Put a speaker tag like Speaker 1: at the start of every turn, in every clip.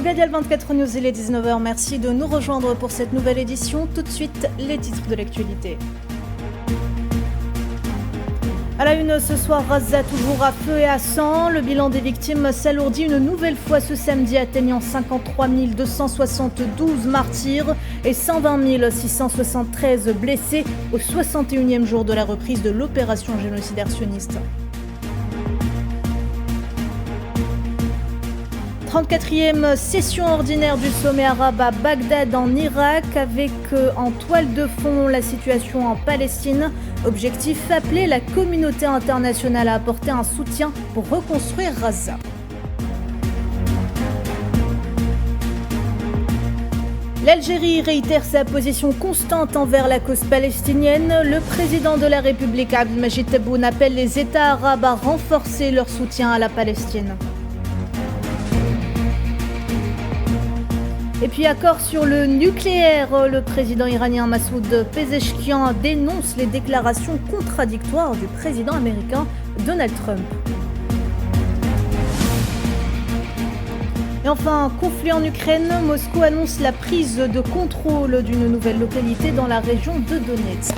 Speaker 1: Mogadial 24 News, il est 19h. Merci de nous rejoindre pour cette nouvelle édition. Tout de suite, les titres de l'actualité. À la une ce soir, Gaza toujours à feu et à sang. Le bilan des victimes s'alourdit une nouvelle fois ce samedi, atteignant 53 272 martyrs et 120 673 blessés au 61e jour de la reprise de l'opération génocidaire sioniste. 34e session ordinaire du sommet arabe à Bagdad en Irak, avec en toile de fond la situation en Palestine. Objectif, appeler la communauté internationale à apporter un soutien pour reconstruire Gaza. L'Algérie réitère sa position constante envers la cause palestinienne. Le président de la République, Abdelmajid Tebboune, appelle les États arabes à renforcer leur soutien à la Palestine. Et puis accord sur le nucléaire, le président iranien Massoud Pezeshkian dénonce les déclarations contradictoires du président américain Donald Trump. Et enfin, conflit en Ukraine, Moscou annonce la prise de contrôle d'une nouvelle localité dans la région de Donetsk.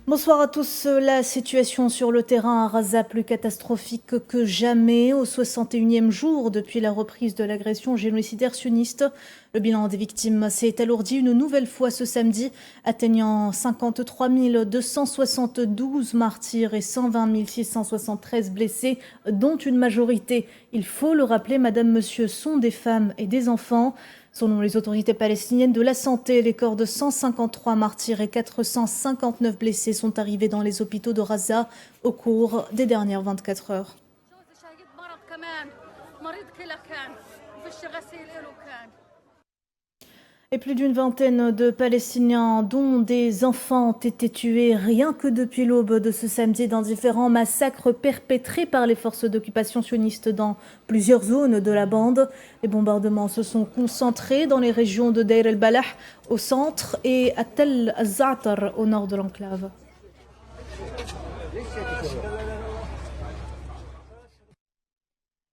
Speaker 1: Bonsoir à tous. La situation sur le terrain à Gaza plus catastrophique que jamais. Au 61e jour depuis la reprise de l'agression génocidaire sioniste, le bilan des victimes s'est alourdi une nouvelle fois ce samedi, atteignant 53 272 martyrs et 120 673 blessés, dont une majorité, il faut le rappeler, madame, monsieur, sont des femmes et des enfants. Selon les autorités palestiniennes de la santé, les corps de 153 martyrs et 459 blessés sont arrivés dans les hôpitaux de Gaza au cours des dernières 24 heures. Et plus d'une vingtaine de Palestiniens, dont des enfants, ont été tués rien que depuis l'aube de ce samedi dans différents massacres perpétrés par les forces d'occupation sionistes dans plusieurs zones de la bande. Les bombardements se sont concentrés dans les régions de Deir el-Balah au centre et à Tel az-Za'atar au nord de l'enclave.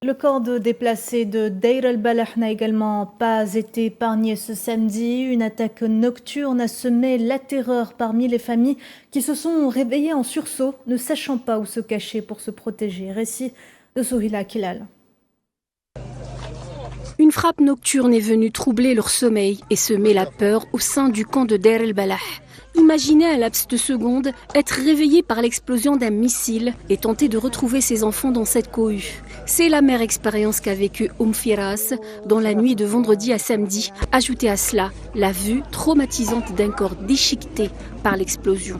Speaker 1: Le camp de déplacés de Deir el-Balah n'a également pas été épargné ce samedi. Une attaque nocturne a semé la terreur parmi les familles qui se sont réveillées en sursaut, ne sachant pas où se cacher pour se protéger. Récit de Souhila Kilal.
Speaker 2: Une frappe nocturne est venue troubler leur sommeil et semer la peur au sein du camp de Deir el-Balah. Imaginez un laps de seconde être réveillé par l'explosion d'un missile et tenter de retrouver ses enfants dans cette cohue. C'est la mère expérience qu'a vécue Firas dans la nuit de vendredi à samedi. Ajoutez à cela la vue traumatisante d'un corps déchiqueté par l'explosion.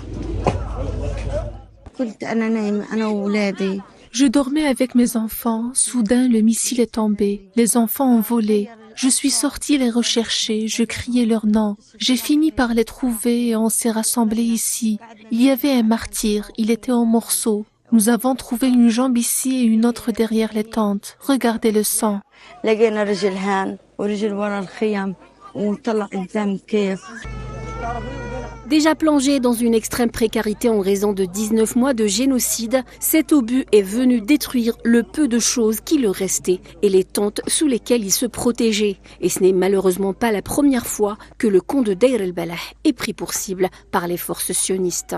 Speaker 3: Je dormais avec mes enfants. Soudain, le missile est tombé. Les enfants ont volé. Je suis sortie les rechercher. Je criais leur nom. J'ai fini par les trouver et on s'est rassemblés ici. Il y avait un martyr. Il était en morceaux. Nous avons trouvé une jambe ici et une autre derrière les tentes. Regardez le sang.
Speaker 2: Déjà plongé dans une extrême précarité en raison de 19 mois de génocide, cet obus est venu détruire le peu de choses qui leur restaient et les tentes sous lesquelles ils se protégeaient. Et ce n'est malheureusement pas la première fois que le camp de Deir el-Balah est pris pour cible par les forces sionistes.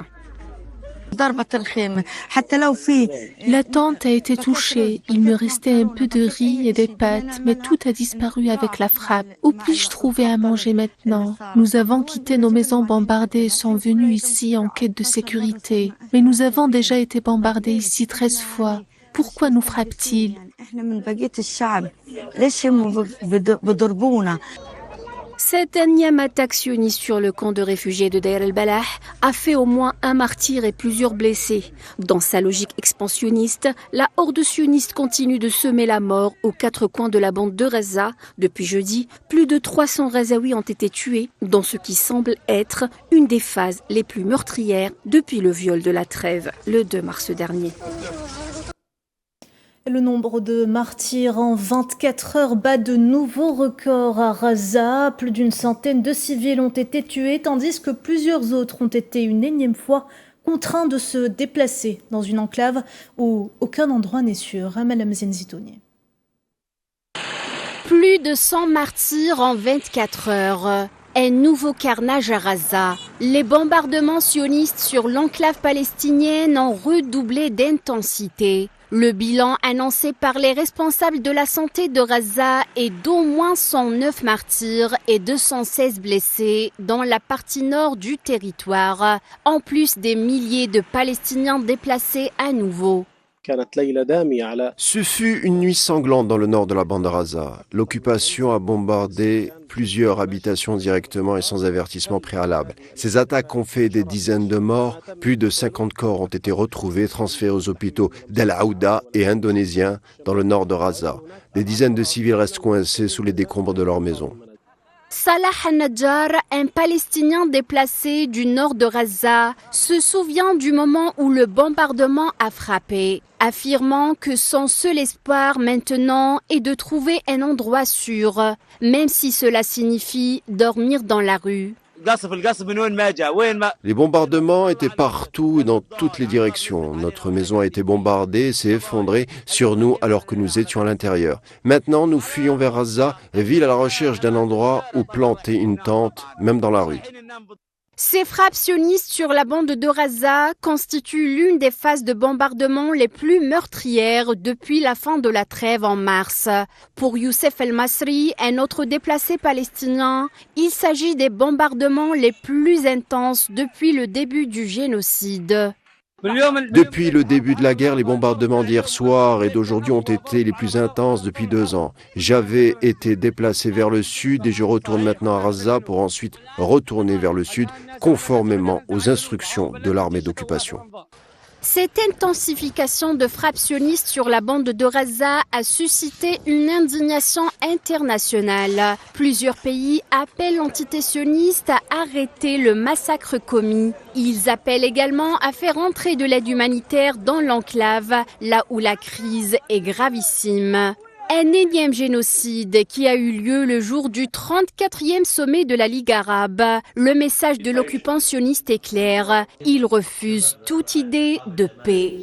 Speaker 3: La tente a été touchée. Il me restait un peu de riz et des pâtes, mais tout a disparu avec la frappe. Où puis-je trouver à manger maintenant? Nous avons quitté nos maisons bombardées et sont venus ici en quête de sécurité. Mais nous avons déjà été bombardés ici 13 fois. Pourquoi nous frappent-ils?
Speaker 2: Cette énième attaque sioniste sur le camp de réfugiés de Deir el-Balah a fait au moins un martyr et plusieurs blessés. Dans sa logique expansionniste, la horde sioniste continue de semer la mort aux quatre coins de la bande de Gaza. Depuis jeudi, plus de 300 Gazaouis ont été tués dans ce qui semble être une des phases les plus meurtrières depuis le viol de la trêve le 2 mars dernier.
Speaker 1: Le nombre de martyrs en 24 heures bat de nouveaux records à Gaza. Plus d'une centaine de civils ont été tués, tandis que plusieurs autres ont été une énième fois contraints de se déplacer dans une enclave où aucun endroit n'est sûr. Amal Amzenzitouni.
Speaker 2: Plus de 100 martyrs en 24 heures. Un nouveau carnage à Gaza. Les bombardements sionistes sur l'enclave palestinienne ont redoublé d'intensité. Le bilan annoncé par les responsables de la santé de Gaza est d'au moins 109 martyrs et 216 blessés dans la partie nord du territoire, en plus des milliers de Palestiniens déplacés à nouveau.
Speaker 4: Ce fut une nuit sanglante dans le nord de la bande de Gaza. L'occupation a bombardé plusieurs habitations directement et sans avertissement préalable. Ces attaques ont fait des dizaines de morts. Plus de 50 corps ont été retrouvés, transférés aux hôpitaux d'El Aouda et indonésiens dans le nord de Gaza. Des dizaines de civils restent coincés sous les décombres de leurs maisons.
Speaker 2: Salah Al-Najjar, un Palestinien déplacé du nord de Gaza, se souvient du moment où le bombardement a frappé, affirmant que son seul espoir maintenant est de trouver un endroit sûr, même si cela signifie dormir dans la rue.
Speaker 4: Les bombardements étaient partout et dans toutes les directions. Notre maison a été bombardée et s'est effondrée sur nous alors que nous étions à l'intérieur. Maintenant, nous fuyons vers Gaza, ville à la recherche d'un endroit où planter une tente, même dans la rue.
Speaker 2: Ces frappes sionistes sur la bande de Gaza constituent l'une des phases de bombardement les plus meurtrières depuis la fin de la trêve en mars. Pour Youssef El-Masri, un autre déplacé palestinien, il s'agit des bombardements les plus intenses depuis le début du génocide.
Speaker 4: Depuis le début de la guerre, les bombardements d'hier soir et d'aujourd'hui ont été les plus intenses depuis 2 ans. J'avais été déplacé vers le sud et je retourne maintenant à Gaza pour ensuite retourner vers le sud conformément aux instructions de l'armée d'occupation.
Speaker 2: Cette intensification de frappes sionistes sur la bande de Gaza a suscité une indignation internationale. Plusieurs pays appellent l'entité sioniste à arrêter le massacre commis. Ils appellent également à faire entrer de l'aide humanitaire dans l'enclave, là où la crise est gravissime. Un énième génocide qui a eu lieu le jour du 34e sommet de la Ligue arabe. Le message de l'occupant sioniste est clair. Il refuse toute idée de paix.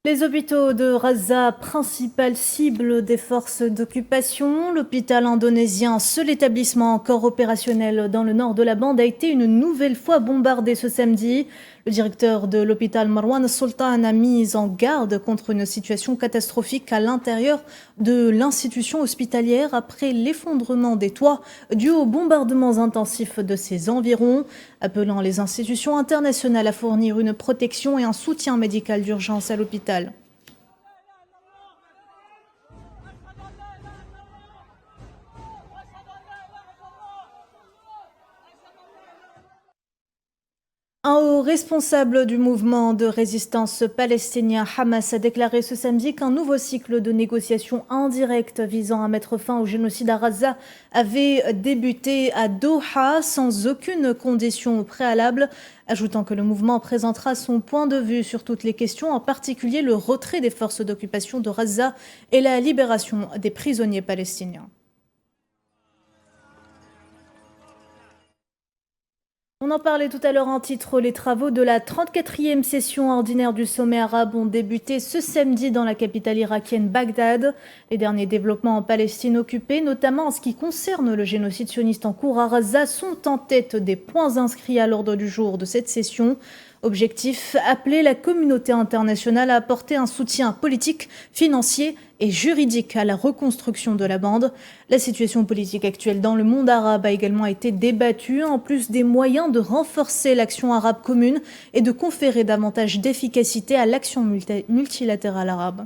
Speaker 1: Les hôpitaux de Gaza, principale cible des forces d'occupation. L'hôpital indonésien, seul établissement encore opérationnel dans le nord de la bande, a été une nouvelle fois bombardé ce samedi. Le directeur de l'hôpital Marwan Sultan a mis en garde contre une situation catastrophique à l'intérieur de l'institution hospitalière après l'effondrement des toits dû aux bombardements intensifs de ses environs, appelant les institutions internationales à fournir une protection et un soutien médical d'urgence à l'hôpital. Un haut responsable du mouvement de résistance palestinien Hamas a déclaré ce samedi qu'un nouveau cycle de négociations indirectes visant à mettre fin au génocide à Gaza avait débuté à Doha sans aucune condition préalable, ajoutant que le mouvement présentera son point de vue sur toutes les questions, en particulier le retrait des forces d'occupation de Gaza et la libération des prisonniers palestiniens. On en parlait tout à l'heure en titre, les travaux de la 34e session ordinaire du sommet arabe ont débuté ce samedi dans la capitale irakienne Bagdad. Les derniers développements en Palestine occupée, notamment en ce qui concerne le génocide sioniste en cours à Gaza, sont en tête des points inscrits à l'ordre du jour de cette session. Objectif, appeler la communauté internationale à apporter un soutien politique, financier et juridique à la reconstruction de la bande. La situation politique actuelle dans le monde arabe a également été débattue, en plus des moyens de renforcer l'action arabe commune et de conférer davantage d'efficacité à l'action multilatérale arabe.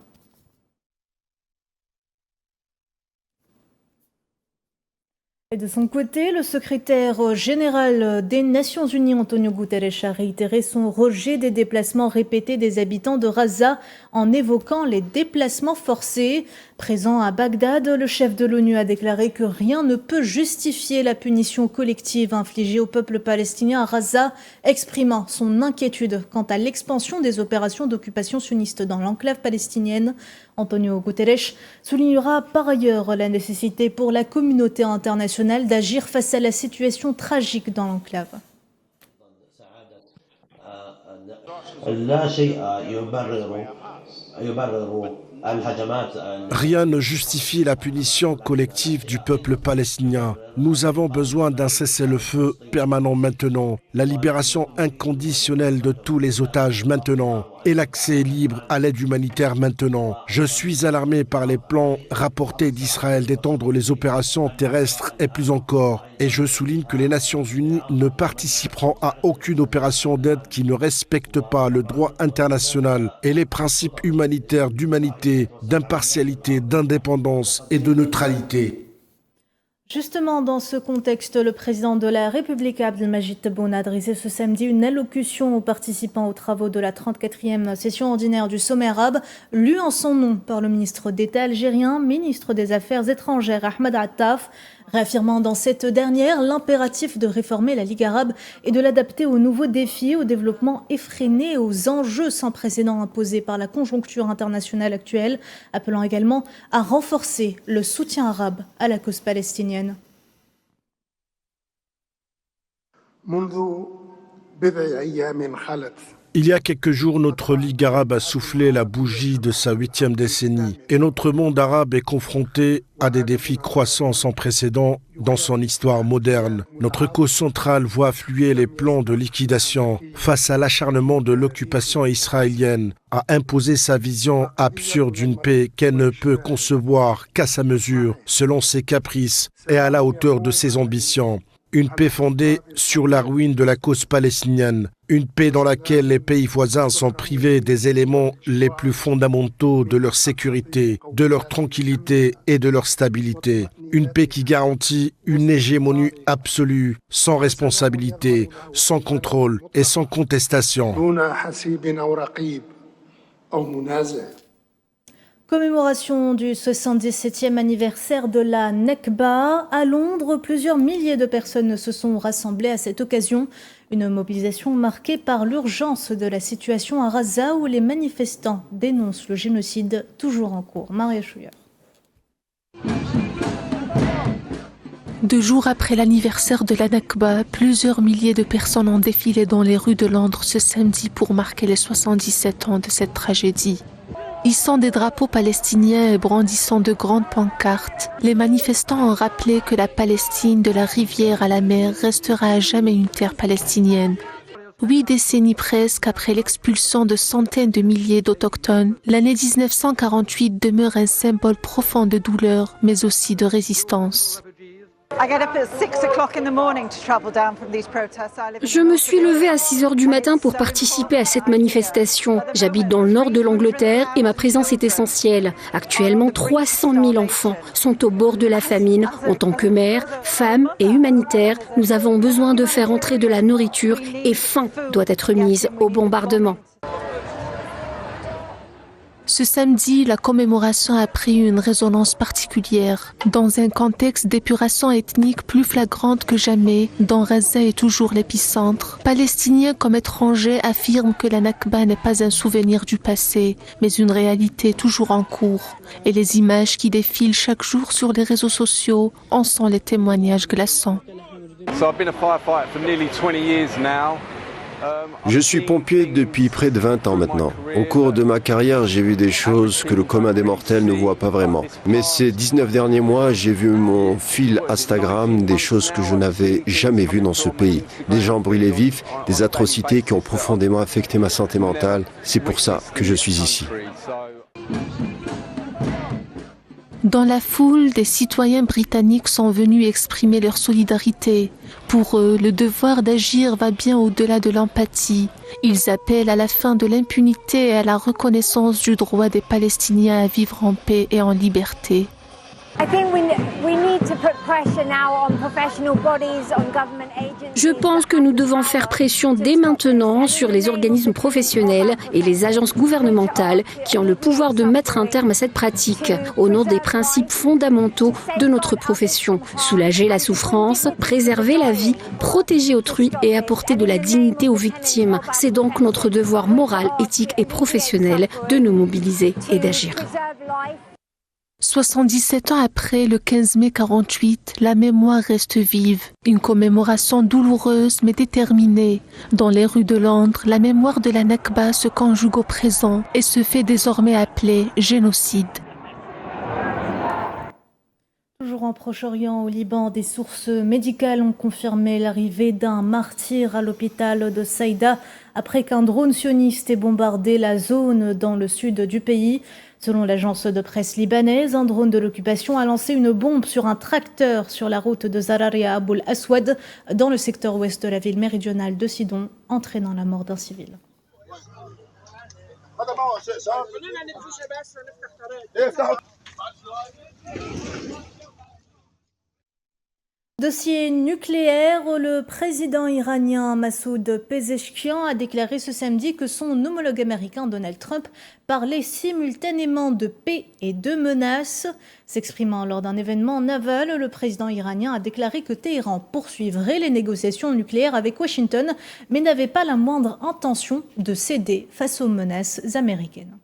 Speaker 1: Et de son côté, le secrétaire général des Nations Unies, Antonio Guterres, a réitéré son rejet des déplacements répétés des habitants de Gaza en évoquant les déplacements forcés. Présent à Bagdad, le chef de l'ONU a déclaré que rien ne peut justifier la punition collective infligée au peuple palestinien à Gaza, exprimant son inquiétude quant à l'expansion des opérations d'occupation sioniste dans l'enclave palestinienne. Antonio Guterres soulignera par ailleurs la nécessité pour la communauté internationale d'agir face à la situation tragique dans l'enclave.
Speaker 5: Rien ne justifie la punition collective du peuple palestinien. Nous avons besoin d'un cessez-le-feu permanent maintenant, la libération inconditionnelle de tous les otages maintenant et l'accès libre à l'aide humanitaire maintenant. Je suis alarmé par les plans rapportés d'Israël d'étendre les opérations terrestres et plus encore. Et je souligne que les Nations Unies ne participeront à aucune opération d'aide qui ne respecte pas le droit international et les principes humanitaires d'humanité, d'impartialité, d'indépendance et de neutralité.
Speaker 1: Justement, dans ce contexte, le président de la République, Abdelmajid Tebboune, a adressé ce samedi une allocution aux participants aux travaux de la 34e session ordinaire du sommet arabe, lue en son nom par le ministre d'État algérien, ministre des Affaires étrangères, Ahmed Attaf, réaffirmant dans cette dernière l'impératif de réformer la Ligue arabe et de l'adapter aux nouveaux défis, au développement effréné et aux enjeux sans précédent imposés par la conjoncture internationale actuelle, appelant également à renforcer le soutien arabe à la cause palestinienne.
Speaker 5: Il y a quelques jours, notre Ligue arabe a soufflé la bougie de sa 8e décennie et notre monde arabe est confronté à des défis croissants sans précédent dans son histoire moderne. Notre cause centrale voit affluer les plans de liquidation face à l'acharnement de l'occupation israélienne à imposer sa vision absurde d'une paix qu'elle ne peut concevoir qu'à sa mesure, selon ses caprices et à la hauteur de ses ambitions. Une paix fondée sur la ruine de la cause palestinienne. Une paix dans laquelle les pays voisins sont privés des éléments les plus fondamentaux de leur sécurité, de leur tranquillité et de leur stabilité. Une paix qui garantit une hégémonie absolue, sans responsabilité, sans contrôle et sans contestation.
Speaker 1: Commémoration du 77e anniversaire de la Nakba. À Londres, plusieurs milliers de personnes se sont rassemblées à cette occasion. Une mobilisation marquée par l'urgence de la situation à Gaza où les manifestants dénoncent le génocide toujours en cours. Maria Chouillard.
Speaker 3: 2 jours après l'anniversaire de la Nakba, plusieurs milliers de personnes ont défilé dans les rues de Londres ce samedi pour marquer les 77 ans de cette tragédie. Hissant des drapeaux palestiniens et brandissant de grandes pancartes, les manifestants ont rappelé que la Palestine, de la rivière à la mer, restera à jamais une terre palestinienne. 8 décennies presque après l'expulsion de centaines de milliers d'autochtones, l'année 1948 demeure un symbole profond de douleur, mais aussi de résistance.
Speaker 2: Je me suis levée à 6 heures du matin pour participer à cette manifestation. J'habite dans le nord de l'Angleterre et ma présence est essentielle. Actuellement, 300 000 enfants sont au bord de la famine. En tant que mère, femme et humanitaire, nous avons besoin de faire entrer de la nourriture et fin doit être mise au bombardement.
Speaker 3: Ce samedi, la commémoration a pris une résonance particulière. Dans un contexte d'épuration ethnique plus flagrante que jamais, dont Gaza est toujours l'épicentre, Palestiniens comme étrangers affirment que la Nakba n'est pas un souvenir du passé, mais une réalité toujours en cours. Et les images qui défilent chaque jour sur les réseaux sociaux en sont les témoignages glaçants.
Speaker 4: Je suis pompier depuis près de 20 ans maintenant. Au cours de ma carrière, j'ai vu des choses que le commun des mortels ne voit pas vraiment. Mais ces 19 derniers mois, j'ai vu mon fil Instagram des choses que je n'avais jamais vues dans ce pays. Des gens brûlés vifs, des atrocités qui ont profondément affecté ma santé mentale. C'est pour ça que je suis ici.
Speaker 3: Dans la foule, des citoyens britanniques sont venus exprimer leur solidarité. Pour eux, le devoir d'agir va bien au-delà de l'empathie. Ils appellent à la fin de l'impunité et à la reconnaissance du droit des Palestiniens à vivre en paix et en liberté.
Speaker 2: Je pense que nous devons faire pression dès maintenant sur les organismes professionnels et les agences gouvernementales qui ont le pouvoir de mettre un terme à cette pratique au nom des principes fondamentaux de notre profession. Soulager la souffrance, préserver la vie, protéger autrui et apporter de la dignité aux victimes. C'est donc notre devoir moral, éthique et professionnel de nous mobiliser et d'agir.
Speaker 3: 77 ans après le 15 mai 48, la mémoire reste vive. Une commémoration douloureuse mais déterminée. Dans les rues de Londres, la mémoire de la Nakba se conjugue au présent et se fait désormais appeler génocide.
Speaker 1: Toujours en Proche-Orient, au Liban, des sources médicales ont confirmé l'arrivée d'un martyr à l'hôpital de Saïda après qu'un drone sioniste ait bombardé la zone dans le sud du pays. Selon l'agence de presse libanaise, un drone de l'occupation a lancé une bombe sur un tracteur sur la route de Zararia Aboul Aswad dans le secteur ouest de la ville méridionale de Sidon, entraînant la mort d'un civil. Dossier nucléaire, le président iranien Massoud Pezeshkian a déclaré ce samedi que son homologue américain Donald Trump parlait simultanément de paix et de menaces. S'exprimant lors d'un événement naval, le président iranien a déclaré que Téhéran poursuivrait les négociations nucléaires avec Washington, mais n'avait pas la moindre intention de céder face aux menaces américaines.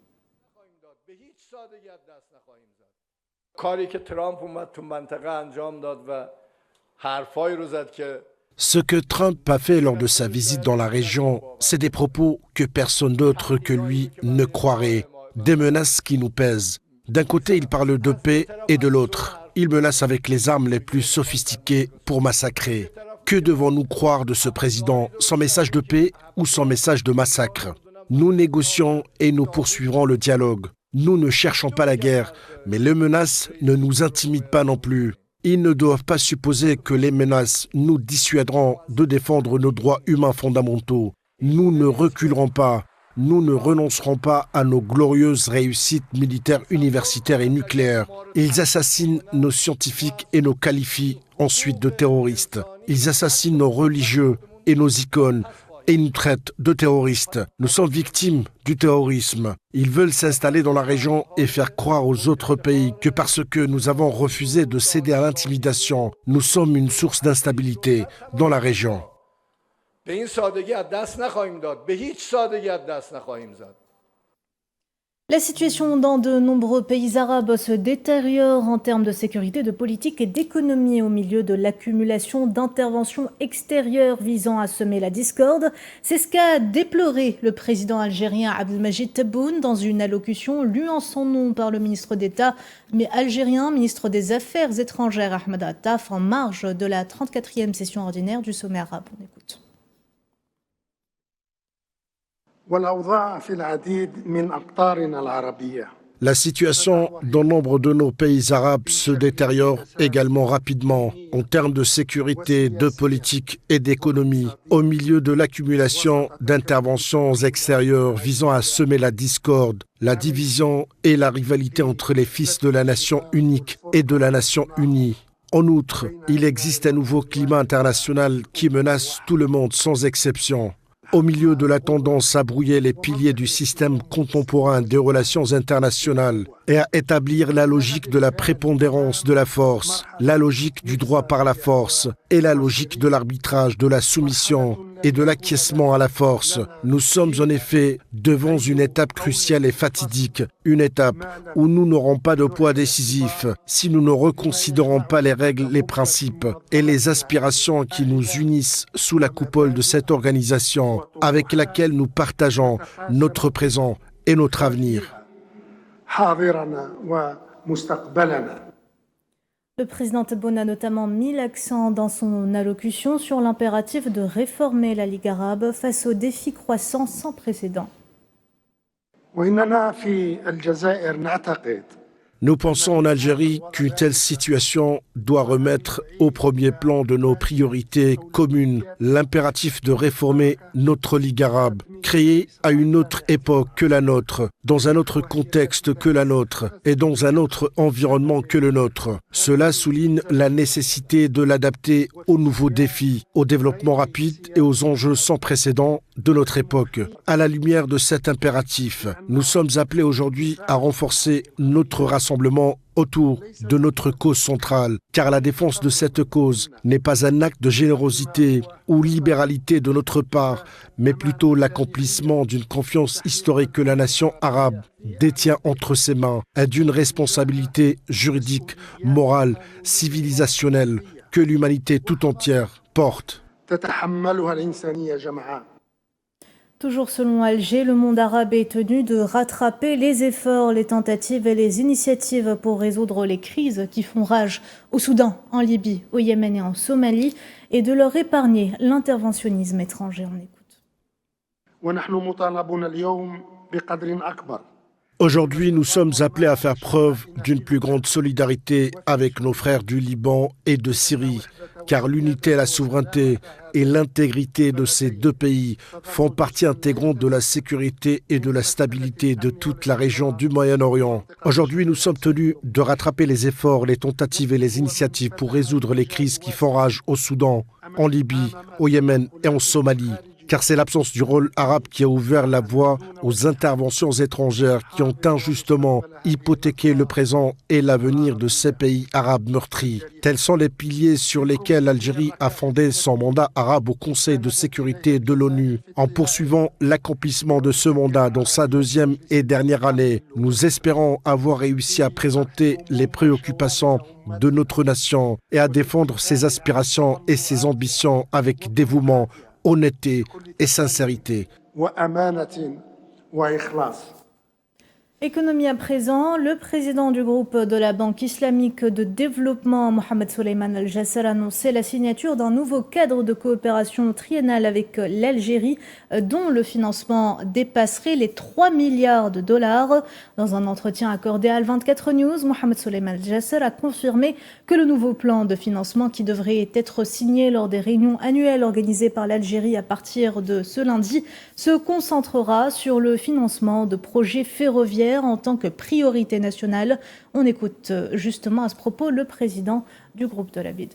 Speaker 5: Ce que Trump a fait lors de sa visite dans la région, c'est des propos que personne d'autre que lui ne croirait, des menaces qui nous pèsent. D'un côté, il parle de paix et de l'autre, il menace avec les armes les plus sophistiquées pour massacrer. Que devons-nous croire de ce président, sans message de paix ou sans message de massacre? Nous négocions et nous poursuivrons le dialogue. Nous ne cherchons pas la guerre, mais les menaces ne nous intimident pas non plus. Ils ne doivent pas supposer que les menaces nous dissuaderont de défendre nos droits humains fondamentaux. Nous ne reculerons pas, nous ne renoncerons pas à nos glorieuses réussites militaires, universitaires et nucléaires. Ils assassinent nos scientifiques et nos qualifient ensuite de terroristes. Ils assassinent nos religieux et nos icônes et nous traitent de terroristes. Nous sommes victimes du terrorisme. Ils veulent s'installer dans la région et faire croire aux autres pays que parce que nous avons refusé de céder à l'intimidation, nous sommes une source d'instabilité dans la région.
Speaker 1: La situation dans de nombreux pays arabes se détériore en termes de sécurité, de politique et d'économie au milieu de l'accumulation d'interventions extérieures visant à semer la discorde. C'est ce qu'a déploré le président algérien Abdelmajid Tebboune dans une allocution lue en son nom par le ministre d'État algérien, ministre des Affaires étrangères Ahmed Attaf, en marge de la 34e session ordinaire du sommet arabe. On écoute.
Speaker 5: La situation dans nombre de nos pays arabes se détériore également rapidement en termes de sécurité, de politique et d'économie, au milieu de l'accumulation d'interventions extérieures visant à semer la discorde, la division et la rivalité entre les fils de la nation unique et de la nation unie. En outre, il existe un nouveau climat international qui menace tout le monde sans exception. Au milieu de la tendance à brouiller les piliers du système contemporain des relations internationales et à établir la logique de la prépondérance de la force, la logique du droit par la force et la logique de l'arbitrage, de la soumission et de l'acquiescement à la force, nous sommes en effet devant une étape cruciale et fatidique, une étape où nous n'aurons pas de poids décisif si nous ne reconsidérons pas les règles, les principes et les aspirations qui nous unissent sous la coupole de cette organisation avec laquelle nous partageons notre présent et notre avenir.
Speaker 1: Le président Tebboune a notamment mis l'accent dans son allocution sur l'impératif de réformer la Ligue arabe face aux défis croissants sans précédent.
Speaker 5: Nous pensons en Algérie qu'une telle situation doit remettre au premier plan de nos priorités communes l'impératif de réformer notre Ligue arabe, créée à une autre époque que la nôtre, dans un autre contexte que la nôtre et dans un autre environnement que le nôtre. Cela souligne la nécessité de l'adapter aux nouveaux défis, au développement rapide et aux enjeux sans précédent de notre époque. À la lumière de cet impératif, nous sommes appelés aujourd'hui à renforcer notre rassemblement autour de notre cause centrale, car la défense de cette cause n'est pas un acte de générosité ou libéralité de notre part, mais plutôt l'accomplissement d'une confiance historique que la nation arabe détient entre ses mains et d'une responsabilité juridique, morale, civilisationnelle que l'humanité tout entière porte.
Speaker 1: Toujours selon Alger, le monde arabe est tenu de rattraper les efforts, les tentatives et les initiatives pour résoudre les crises qui font rage au Soudan, en Libye, au Yémen et en Somalie, et de leur épargner l'interventionnisme étranger. On écoute.
Speaker 5: Aujourd'hui, nous sommes appelés à faire preuve d'une plus grande solidarité avec nos frères du Liban et de Syrie, car l'unité, la souveraineté et l'intégrité de ces deux pays font partie intégrante de la sécurité et de la stabilité de toute la région du Moyen-Orient. Aujourd'hui, nous sommes tenus de rattraper les efforts, les tentatives et les initiatives pour résoudre les crises qui font rage au Soudan, en Libye, au Yémen et en Somalie. Car c'est l'absence du rôle arabe qui a ouvert la voie aux interventions étrangères qui ont injustement hypothéqué le présent et l'avenir de ces pays arabes meurtris. Tels sont les piliers sur lesquels l'Algérie a fondé son mandat arabe au Conseil de sécurité de l'ONU. En poursuivant l'accomplissement de ce mandat dans sa deuxième et dernière année, nous espérons avoir réussi à présenter les préoccupations de notre nation et à défendre ses aspirations et ses ambitions avec dévouement, honnêteté et sincérité.
Speaker 1: Économie à présent, le président du groupe de la Banque islamique de développement, Mohamed Soleiman Al-Jasser, a annoncé la signature d'un nouveau cadre de coopération triennale avec l'Algérie, dont le financement dépasserait les 3 milliards de dollars. Dans un entretien accordé à Al-24 News, Mohamed Soleiman Al-Jasser a confirmé que le nouveau plan de financement, qui devrait être signé lors des réunions annuelles organisées par l'Algérie à partir de ce lundi, se concentrera sur le financement de projets ferroviaires en tant que priorité nationale. On écoute justement à ce propos le président du groupe de l'Abid.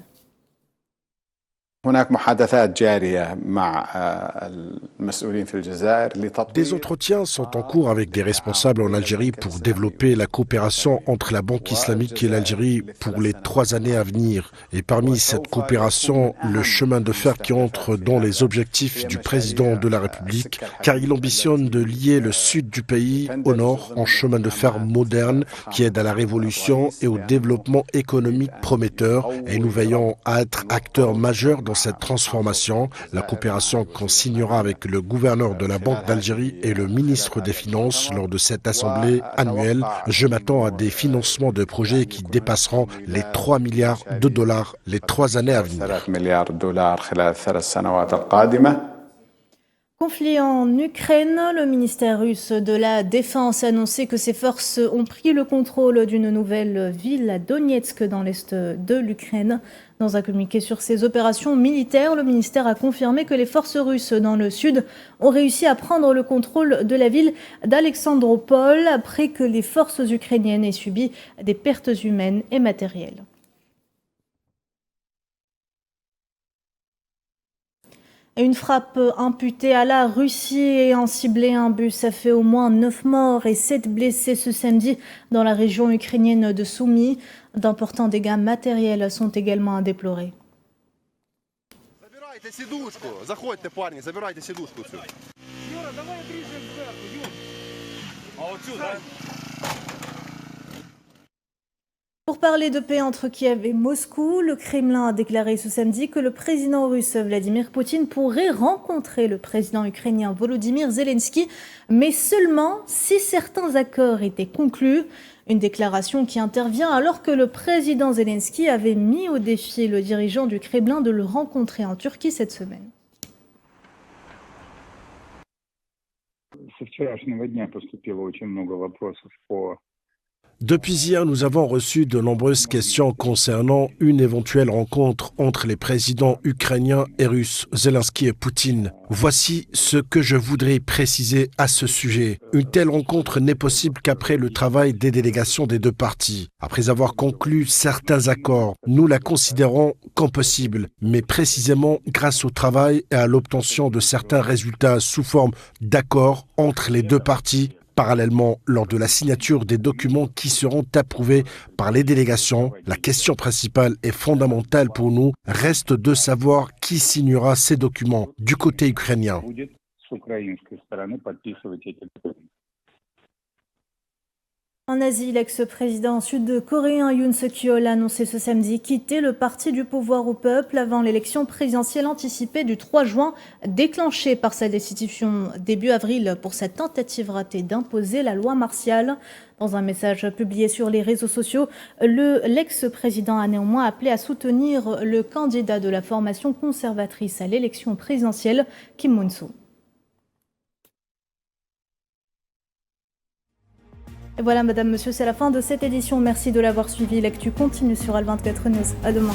Speaker 5: Des entretiens sont en cours avec des responsables en Algérie pour développer la coopération entre la Banque islamique et l'Algérie pour les 3 années à venir. Et parmi cette coopération, le chemin de fer qui entre dans les objectifs du président de la République, car il ambitionne de lier le sud du pays au nord en chemin de fer moderne qui aide à la révolution et au développement économique prometteur. Et nous veillons à être acteurs majeurs dans cette transformation. La coopération qu'on signera avec le gouverneur de la Banque d'Algérie et le ministre des Finances lors de cette assemblée annuelle, je m'attends à des financements de projets qui dépasseront les 3 milliards de dollars les 3 années à venir.
Speaker 1: Conflit en Ukraine, le ministère russe de la Défense a annoncé que ses forces ont pris le contrôle d'une nouvelle ville à Donetsk dans l'est de l'Ukraine. Dans un communiqué sur ces opérations militaires, le ministère a confirmé que les forces russes dans le sud ont réussi à prendre le contrôle de la ville d'Alexandropol après que les forces ukrainiennes aient subi des pertes humaines et matérielles. Une frappe imputée à la Russie ayant ciblé un bus a fait au moins 9 morts et 7 blessés ce samedi dans la région ukrainienne de Soumy. D'importants dégâts matériels sont également à déplorer. Pour parler de paix entre Kiev et Moscou, le Kremlin a déclaré ce samedi que le président russe Vladimir Poutine pourrait rencontrer le président ukrainien Volodymyr Zelensky, mais seulement si certains accords étaient conclus. Une déclaration qui intervient alors que le président Zelensky avait mis au défi le dirigeant du Kremlin de le rencontrer en Turquie cette semaine.
Speaker 5: Depuis hier, nous avons reçu de nombreuses questions concernant une éventuelle rencontre entre les présidents ukrainiens et russes, Zelensky et Poutine. Voici ce que je voudrais préciser à ce sujet. Une telle rencontre n'est possible qu'après le travail des délégations des deux parties. Après avoir conclu certains accords, nous la considérons comme possible, mais précisément grâce au travail et à l'obtention de certains résultats sous forme d'accords entre les deux parties. Parallèlement, lors de la signature des documents qui seront approuvés par les délégations, la question principale et fondamentale pour nous reste de savoir qui signera ces documents du côté ukrainien.
Speaker 1: En Asie, l'ex-président sud-coréen Yoon Suk-yeol a annoncé ce samedi quitter le parti du pouvoir au peuple avant l'élection présidentielle anticipée du 3 juin, déclenchée par sa décision début avril pour sa tentative ratée d'imposer la loi martiale. Dans un message publié sur les réseaux sociaux, l'ex-président a néanmoins appelé à soutenir le candidat de la formation conservatrice à l'élection présidentielle, Kim Moon-soo. Et voilà, madame, monsieur, c'est la fin de cette édition. Merci de l'avoir suivi. L'actu continue sur Al24 News. À demain.